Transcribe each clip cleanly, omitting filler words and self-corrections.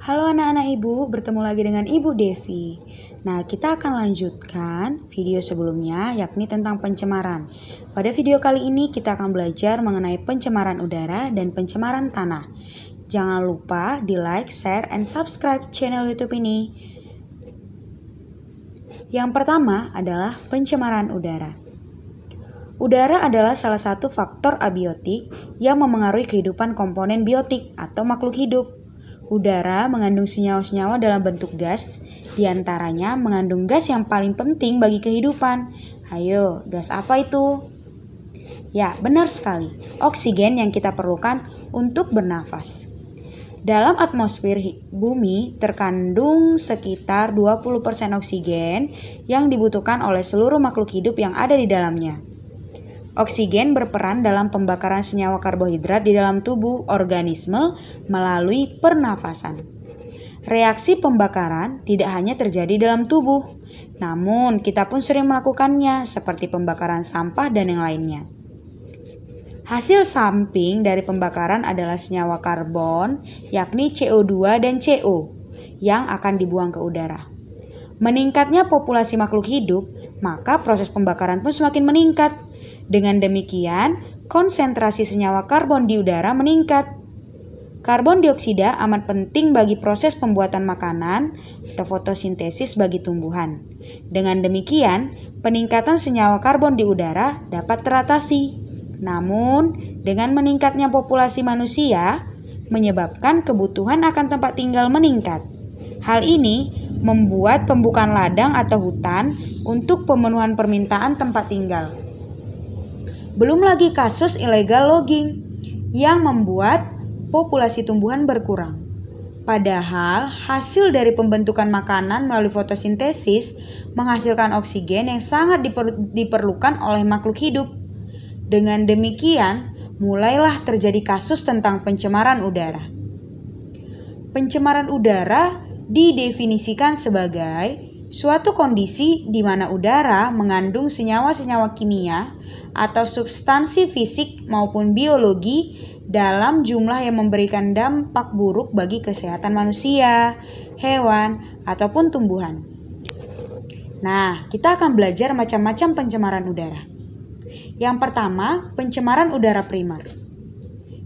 Halo anak-anak ibu, bertemu lagi dengan Ibu Devi. Nah, kita akan lanjutkan video sebelumnya yakni tentang pencemaran. Pada video kali ini kita akan belajar mengenai pencemaran udara dan pencemaran tanah. Jangan lupa di like, share, and subscribe channel YouTube ini. Yang pertama adalah pencemaran udara. Udara adalah salah satu faktor abiotik yang memengaruhi kehidupan komponen biotik atau makhluk hidup. Udara mengandung senyawa-senyawa dalam bentuk gas, diantaranya mengandung gas yang paling penting bagi kehidupan. Ayo, gas apa itu? Ya, benar sekali, oksigen yang kita perlukan untuk bernafas. Dalam atmosfer bumi terkandung sekitar 20% oksigen yang dibutuhkan oleh seluruh makhluk hidup yang ada di dalamnya. Oksigen berperan dalam pembakaran senyawa karbohidrat di dalam tubuh organisme melalui pernafasan. Reaksi pembakaran tidak hanya terjadi dalam tubuh, namun kita pun sering melakukannya seperti pembakaran sampah dan yang lainnya. Hasil samping dari pembakaran adalah senyawa karbon, yakni CO2 dan CO, yang akan dibuang ke udara. Meningkatnya populasi makhluk hidup, maka proses pembakaran pun semakin meningkat. Dengan demikian, konsentrasi senyawa karbon di udara meningkat. Karbon dioksida amat penting bagi proses pembuatan makanan atau fotosintesis bagi tumbuhan. Dengan demikian, peningkatan senyawa karbon di udara dapat teratasi. Namun, dengan meningkatnya populasi manusia, menyebabkan kebutuhan akan tempat tinggal meningkat. Hal ini membuat pembukaan ladang atau hutan untuk pemenuhan permintaan tempat tinggal. Belum lagi kasus illegal logging yang membuat populasi tumbuhan berkurang. Padahal hasil dari pembentukan makanan melalui fotosintesis menghasilkan oksigen yang sangat diperlukan oleh makhluk hidup. Dengan demikian, mulailah terjadi kasus tentang pencemaran udara. Pencemaran udara didefinisikan sebagai suatu kondisi di mana udara mengandung senyawa-senyawa kimia atau substansi fisik maupun biologi dalam jumlah yang memberikan dampak buruk bagi kesehatan manusia, hewan, ataupun tumbuhan. Nah, kita akan belajar macam-macam pencemaran udara. Yang pertama, pencemaran udara primer.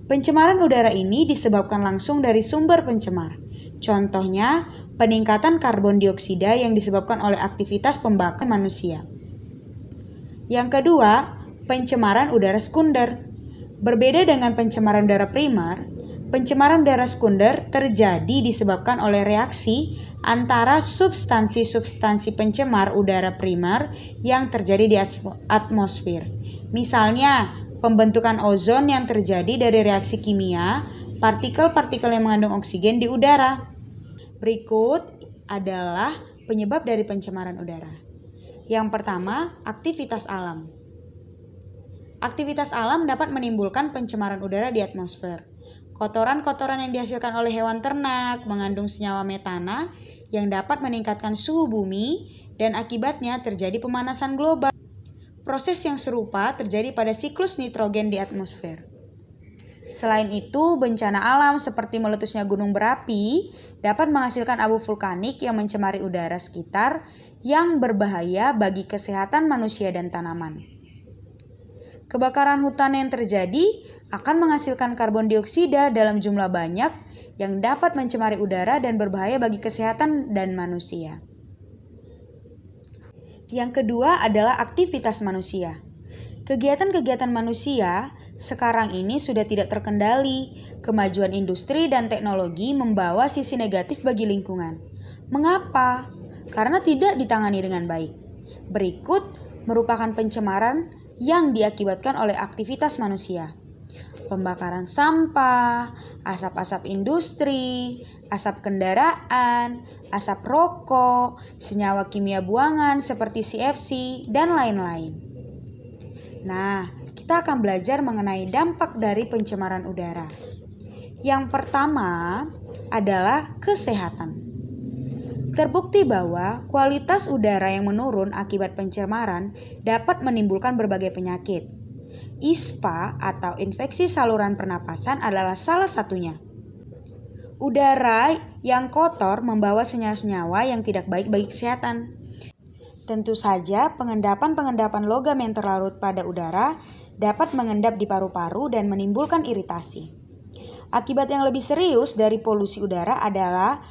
Pencemaran udara ini disebabkan langsung dari sumber pencemar. Contohnya, peningkatan karbon dioksida yang disebabkan oleh aktivitas pembakaran manusia. Yang kedua, pencemaran udara sekunder. Berbeda dengan pencemaran udara primer, pencemaran udara sekunder terjadi disebabkan oleh reaksi antara substansi-substansi pencemar udara primer yang terjadi di atmosfer. Misalnya, pembentukan ozon yang terjadi dari reaksi kimia, partikel-partikel yang mengandung oksigen di udara. Berikut adalah penyebab dari pencemaran udara. Yang pertama, aktivitas alam. Aktivitas alam dapat menimbulkan pencemaran udara di atmosfer. Kotoran-kotoran yang dihasilkan oleh hewan ternak mengandung senyawa metana yang dapat meningkatkan suhu bumi dan akibatnya terjadi pemanasan global. Proses yang serupa terjadi pada siklus nitrogen di atmosfer. Selain itu, bencana alam seperti meletusnya gunung berapi dapat menghasilkan abu vulkanik yang mencemari udara sekitar yang berbahaya bagi kesehatan manusia dan tanaman. Kebakaran hutan yang terjadi akan menghasilkan karbon dioksida dalam jumlah banyak yang dapat mencemari udara dan berbahaya bagi kesehatan dan manusia. Yang kedua adalah aktivitas manusia. Kegiatan-kegiatan manusia sekarang ini sudah tidak terkendali. Kemajuan industri dan teknologi membawa sisi negatif bagi lingkungan. Mengapa? Karena tidak ditangani dengan baik. Berikut merupakan pencemaran yang diakibatkan oleh aktivitas manusia. Pembakaran sampah, asap-asap industri, asap kendaraan, asap rokok, senyawa kimia buangan seperti CFC, dan lain-lain. Nah, kita akan belajar mengenai dampak dari pencemaran udara. Yang pertama adalah kesehatan. Terbukti bahwa kualitas udara yang menurun akibat pencemaran dapat menimbulkan berbagai penyakit. ISPA atau infeksi saluran pernapasan adalah salah satunya. Udara yang kotor membawa senyawa-senyawa yang tidak baik bagi kesehatan. Tentu saja, pengendapan-pengendapan logam yang terlarut pada udara dapat mengendap di paru-paru dan menimbulkan iritasi. Akibat yang lebih serius dari polusi udara adalah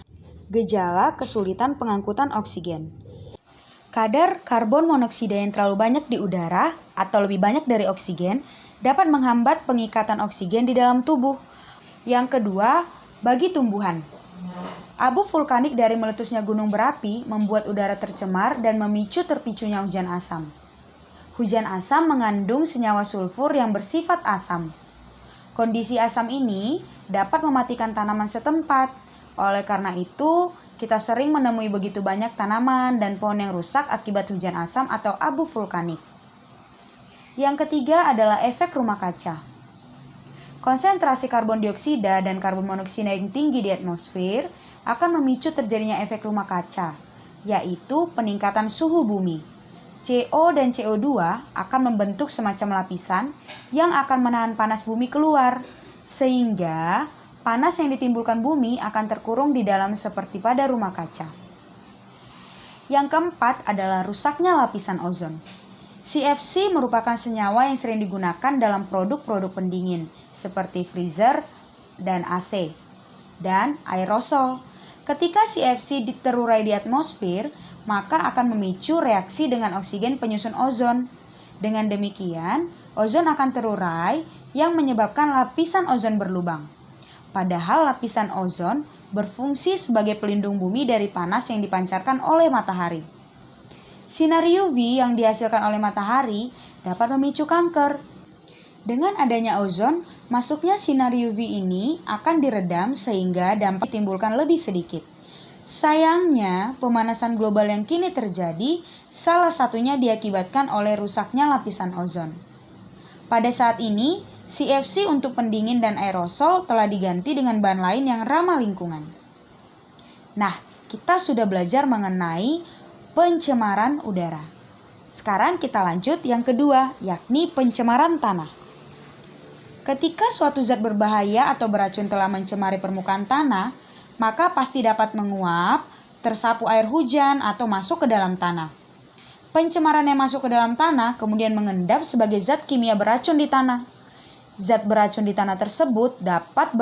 gejala kesulitan pengangkutan oksigen. Kadar karbon monoksida yang terlalu banyak di udara atau lebih banyak dari oksigen dapat menghambat pengikatan oksigen di dalam tubuh. Yang kedua, bagi tumbuhan. Abu vulkanik dari meletusnya gunung berapi membuat udara tercemar dan memicu terpicunya hujan asam. Hujan asam mengandung senyawa sulfur yang bersifat asam. Kondisi asam ini dapat mematikan tanaman setempat. Oleh karena itu, kita sering menemui begitu banyak tanaman dan pohon yang rusak akibat hujan asam atau abu vulkanik. Yang ketiga adalah efek rumah kaca. Konsentrasi karbon dioksida dan karbon monoksida yang tinggi di atmosfer akan memicu terjadinya efek rumah kaca, yaitu peningkatan suhu bumi. CO dan CO2 akan membentuk semacam lapisan yang akan menahan panas bumi keluar, sehingga panas yang ditimbulkan bumi akan terkurung di dalam seperti pada rumah kaca. Yang keempat adalah rusaknya lapisan ozon. CFC merupakan senyawa yang sering digunakan dalam produk-produk pendingin seperti freezer dan AC dan aerosol. Ketika CFC terurai di atmosfer, maka akan memicu reaksi dengan oksigen penyusun ozon. Dengan demikian, ozon akan terurai yang menyebabkan lapisan ozon berlubang. Padahal lapisan ozon berfungsi sebagai pelindung bumi dari panas yang dipancarkan oleh matahari. Sinar UV yang dihasilkan oleh matahari dapat memicu kanker. Dengan adanya ozon, masuknya sinar UV ini akan diredam sehingga dampak ditimbulkan lebih sedikit. Sayangnya, pemanasan global yang kini terjadi salah satunya diakibatkan oleh rusaknya lapisan ozon. Pada saat ini, CFC untuk pendingin dan aerosol telah diganti dengan bahan lain yang ramah lingkungan. Nah, kita sudah belajar mengenai pencemaran udara. Sekarang kita lanjut yang kedua, yakni pencemaran tanah. Ketika suatu zat berbahaya atau beracun telah mencemari permukaan tanah, maka pasti dapat menguap, tersapu air hujan, atau masuk ke dalam tanah. Pencemaran yang masuk ke dalam tanah kemudian mengendap sebagai zat kimia beracun di tanah. Zat beracun di tanah tersebut dapat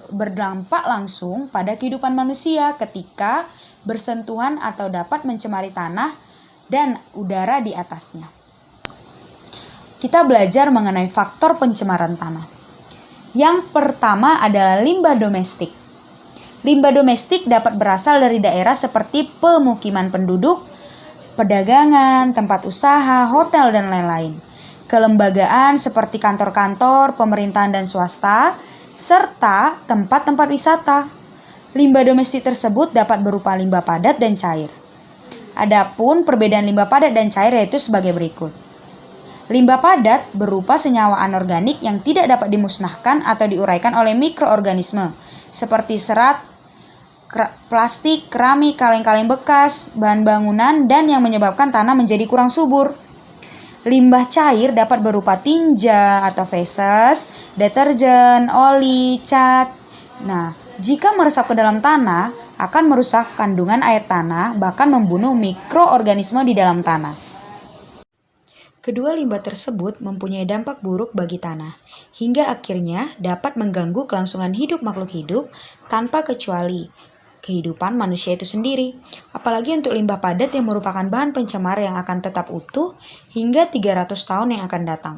berdampak langsung pada kehidupan manusia ketika bersentuhan atau dapat mencemari tanah dan udara di atasnya. Kita belajar mengenai faktor pencemaran tanah. Yang pertama adalah limbah domestik. Limbah domestik dapat berasal dari daerah seperti pemukiman penduduk, perdagangan, tempat usaha, hotel, dan lain-lain. Kelembagaan seperti kantor-kantor, pemerintahan dan swasta, serta tempat-tempat wisata. Limbah domestik tersebut dapat berupa limbah padat dan cair. Adapun perbedaan limbah padat dan cair yaitu sebagai berikut. Limbah padat berupa senyawa anorganik yang tidak dapat dimusnahkan atau diuraikan oleh mikroorganisme, seperti serat, plastik, keramik, kaleng-kaleng bekas, bahan bangunan, dan yang menyebabkan tanah menjadi kurang subur. Limbah cair dapat berupa tinja atau feses, deterjen, oli, cat. Nah, jika meresap ke dalam tanah, akan merusak kandungan air tanah, bahkan membunuh mikroorganisme di dalam tanah. Kedua limbah tersebut mempunyai dampak buruk bagi tanah, hingga akhirnya dapat mengganggu kelangsungan hidup makhluk hidup tanpa kecuali kehidupan manusia itu sendiri, apalagi untuk limbah padat yang merupakan bahan pencemar yang akan tetap utuh hingga 300 tahun yang akan datang.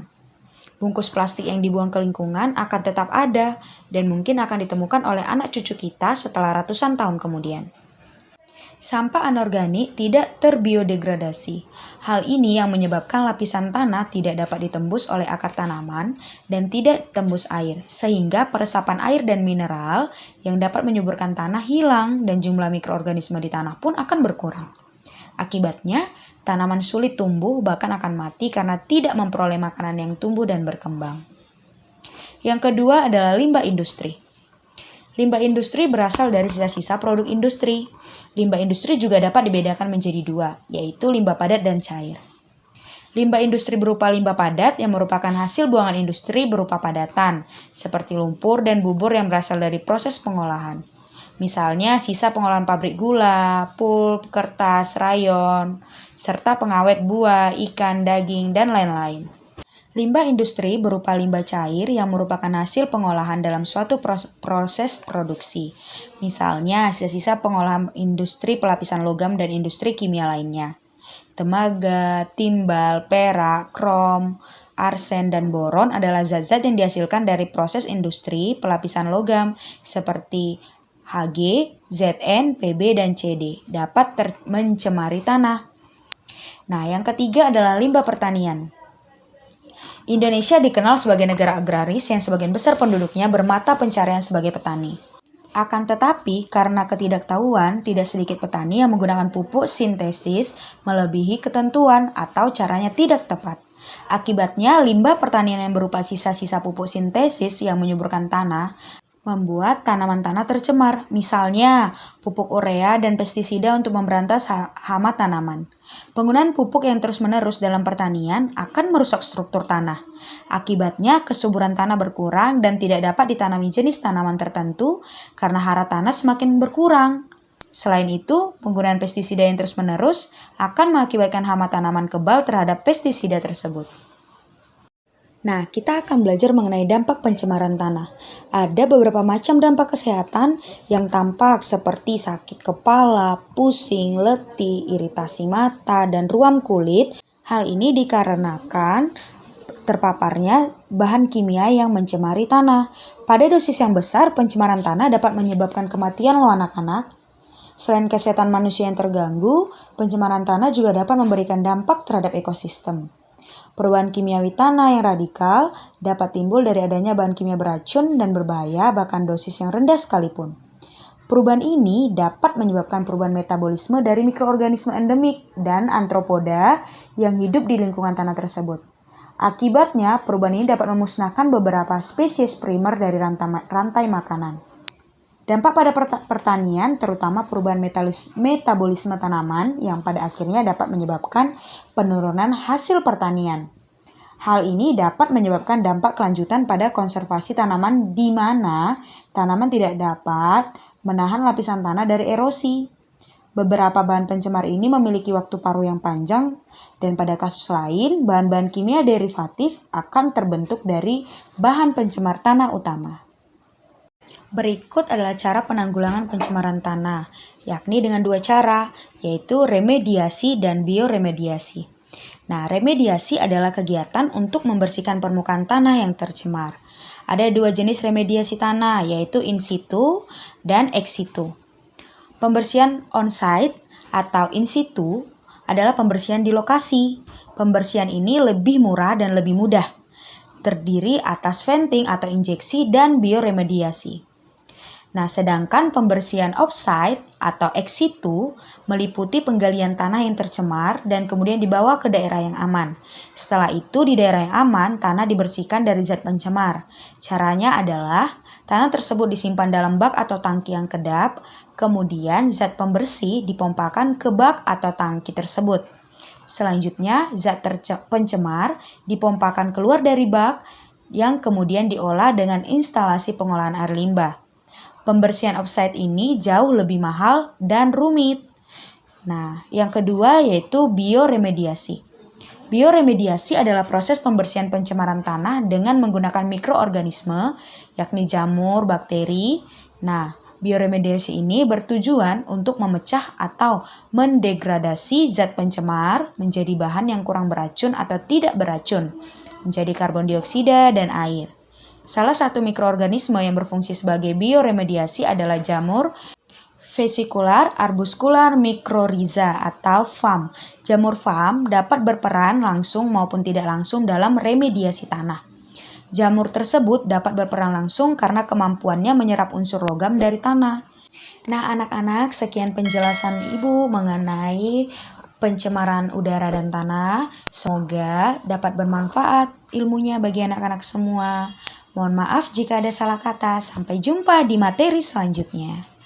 Bungkus plastik yang dibuang ke lingkungan akan tetap ada dan mungkin akan ditemukan oleh anak cucu kita setelah ratusan tahun kemudian. Sampah anorganik tidak terbiodegradasi. Hal ini yang menyebabkan lapisan tanah tidak dapat ditembus oleh akar tanaman dan tidak tembus air, sehingga peresapan air dan mineral yang dapat menyuburkan tanah hilang dan jumlah mikroorganisme di tanah pun akan berkurang. Akibatnya, tanaman sulit tumbuh bahkan akan mati karena tidak memperoleh makanan yang tumbuh dan berkembang. Yang kedua adalah limbah industri. Limbah industri berasal dari sisa-sisa produk industri. Limbah industri juga dapat dibedakan menjadi dua, yaitu limbah padat dan cair. Limbah industri berupa limbah padat yang merupakan hasil buangan industri berupa padatan, seperti lumpur dan bubur yang berasal dari proses pengolahan. Misalnya sisa pengolahan pabrik gula, pulp, kertas, rayon, serta pengawet buah, ikan, daging, dan lain-lain. Limbah industri berupa limbah cair yang merupakan hasil pengolahan dalam suatu proses produksi. Misalnya sisa-sisa pengolahan industri pelapisan logam dan industri kimia lainnya. Tembaga, timbal, perak, krom, arsen, dan boron adalah zat-zat yang dihasilkan dari proses industri pelapisan logam seperti Hg, Zn, Pb, dan Cd dapat mencemari tanah. Nah, yang ketiga adalah limbah pertanian. Indonesia dikenal sebagai negara agraris yang sebagian besar penduduknya bermata pencarian sebagai petani. Akan tetapi, karena ketidaktahuan, tidak sedikit petani yang menggunakan pupuk sintesis melebihi ketentuan atau caranya tidak tepat. Akibatnya, limbah pertanian yang berupa sisa-sisa pupuk sintesis yang menyuburkan tanah membuat tanaman tanah tercemar, misalnya pupuk urea dan pestisida untuk memberantas hama tanaman. Penggunaan pupuk yang terus-menerus dalam pertanian akan merusak struktur tanah. Akibatnya, kesuburan tanah berkurang dan tidak dapat ditanami jenis tanaman tertentu karena hara tanah semakin berkurang. Selain itu, penggunaan pestisida yang terus-menerus akan mengakibatkan hama tanaman kebal terhadap pestisida tersebut. Nah, kita akan belajar mengenai dampak pencemaran tanah. Ada beberapa macam dampak kesehatan yang tampak seperti sakit kepala, pusing, letih, iritasi mata, dan ruam kulit. Hal ini dikarenakan terpaparnya bahan kimia yang mencemari tanah. Pada dosis yang besar, pencemaran tanah dapat menyebabkan kematian loh anak-anak. Selain kesehatan manusia yang terganggu, pencemaran tanah juga dapat memberikan dampak terhadap ekosistem. Perubahan kimiawi tanah yang radikal dapat timbul dari adanya bahan kimia beracun dan berbahaya bahkan dosis yang rendah sekalipun. Perubahan ini dapat menyebabkan perubahan metabolisme dari mikroorganisme endemik dan antropoda yang hidup di lingkungan tanah tersebut. Akibatnya, perubahan ini dapat memusnahkan beberapa spesies primer dari rantai makanan. Dampak pada pertanian, terutama perubahan metabolisme tanaman yang pada akhirnya dapat menyebabkan penurunan hasil pertanian. Hal ini dapat menyebabkan dampak kelanjutan pada konservasi tanaman di mana tanaman tidak dapat menahan lapisan tanah dari erosi. Beberapa bahan pencemar ini memiliki waktu paruh yang panjang dan pada kasus lain, bahan-bahan kimia derivatif akan terbentuk dari bahan pencemar tanah utama. Berikut adalah cara penanggulangan pencemaran tanah, yakni dengan dua cara, yaitu remediasi dan bioremediasi. Nah, remediasi adalah kegiatan untuk membersihkan permukaan tanah yang tercemar. Ada dua jenis remediasi tanah, yaitu in situ dan ex situ. Pembersihan on-site atau in situ adalah pembersihan di lokasi. Pembersihan ini lebih murah dan lebih mudah, terdiri atas venting atau injeksi dan bioremediasi. Nah, sedangkan pembersihan off-site atau ex situ meliputi penggalian tanah yang tercemar dan kemudian dibawa ke daerah yang aman. Setelah itu di daerah yang aman, tanah dibersihkan dari zat pencemar. Caranya adalah tanah tersebut disimpan dalam bak atau tangki yang kedap, kemudian zat pembersih dipompakan ke bak atau tangki tersebut. Selanjutnya, zat pencemar dipompakan keluar dari bak yang kemudian diolah dengan instalasi pengolahan air limbah. Pembersihan offsite ini jauh lebih mahal dan rumit. Nah, yang kedua yaitu bioremediasi. Bioremediasi adalah proses pembersihan pencemaran tanah dengan menggunakan mikroorganisme, yakni jamur, bakteri. Nah, bioremediasi ini bertujuan untuk memecah atau mendegradasi zat pencemar menjadi bahan yang kurang beracun atau tidak beracun, menjadi karbon dioksida dan air. Salah satu mikroorganisme yang berfungsi sebagai bioremediasi adalah jamur Vesicular arbuscular mycorrhiza atau VAM. Jamur VAM dapat berperan langsung maupun tidak langsung dalam remediasi tanah. Jamur tersebut dapat berperan langsung karena kemampuannya menyerap unsur logam dari tanah. Nah, anak-anak, sekian penjelasan Ibu mengenai pencemaran udara dan tanah. Semoga dapat bermanfaat ilmunya bagi anak-anak semua. Mohon maaf jika ada salah kata. Sampai jumpa di materi selanjutnya.